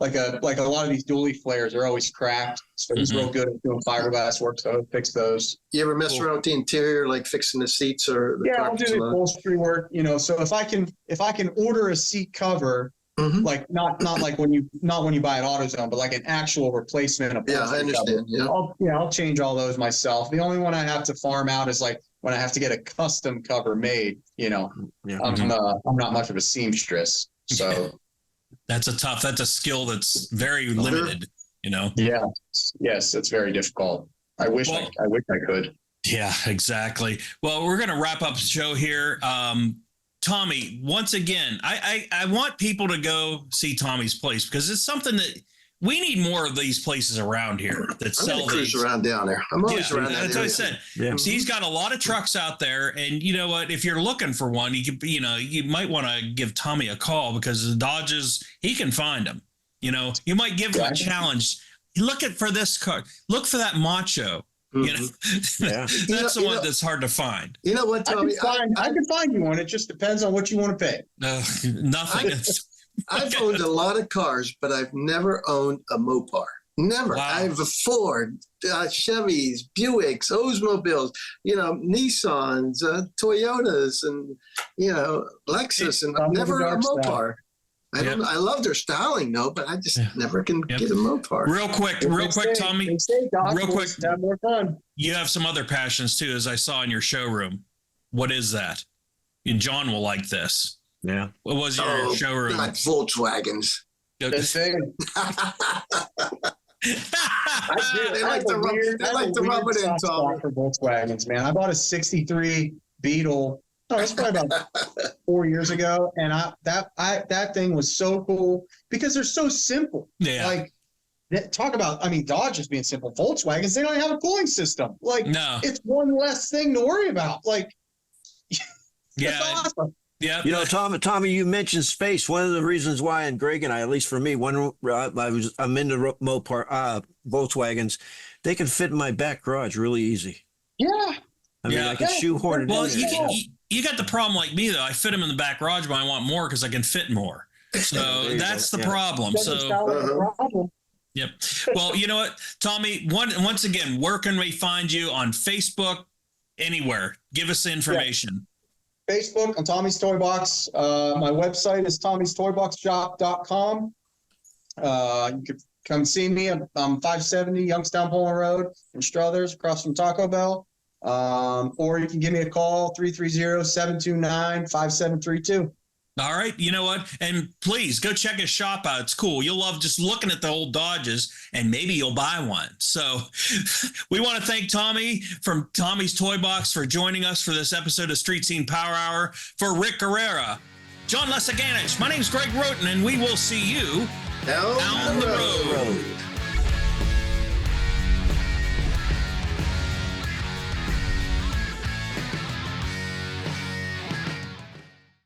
like a lot of these dually flares are always cracked, so he's real good at doing fiberglass work, so he'll fix those. You ever mess around with the interior, like fixing the seats or the I'll do the upholstery work, so if I can order a seat cover, like not like when you buy at AutoZone, but like an actual replacement upholstery. I understand. Cover, I'll change all those myself. The only one I have to farm out is like when I have to get a custom cover made. I'm not much of a seamstress, so. That's a skill that's very limited, Yeah. Yes, it's very difficult. I wish I could. Yeah, exactly. Well, we're going to wrap up the show here. Tommy, once again, I want people to go see Tommy's place because it's something that we need more of these places around here that I'm sell gonna cruise these. around down there. I'm always around that That's what I area. said. Yeah. So he's got a lot of trucks out there, and you know what? If you're looking for one, you could, you might want to give Tommy a call because the Dodges, he can find them. You might give him a challenge. Look for this car. Look for that Macho. Mm-hmm. Yeah. That's the one that's hard to find. You know what, Tommy? I can find you one. It just depends on what you want to pay. Nothing. I've owned a lot of cars, but I've never owned a Mopar. Never. Wow. I've a Ford, Chevys, Buicks, Oldsmobiles, Nissans, Toyotas, and Lexus, and never a Mopar. I love their styling though, but I just never can get a Mopar. Real quick, Tommy. Real quick. Have more fun. You have some other passions too, as I saw in your showroom. What is that? And John will like this. Yeah. What was your showroom? Like Volkswagens. This thing. They like to rub it in, Tommy. For Volkswagens, man. I bought a '63 Beetle. Oh, it's probably about 4 years ago, and that thing was so cool because they're so simple. Yeah. Like, talk about, Dodge is being simple. Volkswagens, they don't have a cooling system. Like, No. It's one less thing to worry about. Like, Yeah. awesome. Yeah. Tommy, you mentioned space. One of the reasons why, and Greg and I, at least for me, when I'm into Mopar, Volkswagens, they can fit in my back garage really easy. Yeah. I mean, I can shoehorn it Well, in there. you got the problem like me though. I fit them in the back garage, but I want more because I can fit more. So that's the problem. So. Yep. Well, you know what, Tommy, once again, where can we find you on Facebook? Anywhere. Give us the information. Yeah. Facebook on Tommy's Toy Box. My website is tommystoyboxshop.com. You could come see me. I'm 570 Youngstown Poland Road in Struthers, across from Taco Bell. Or you can give me a call, 330-729-5732. All right. You know what? And please go check his shop out. It's cool. You'll love just looking at the old Dodges, and maybe you'll buy one. So we want to thank Tommy from Tommy's Toy Box for joining us for this episode of Street Scene Power Hour. For Rick Guerrera, John Lesaganich, my name's Greg Roten, and we will see you Down the road.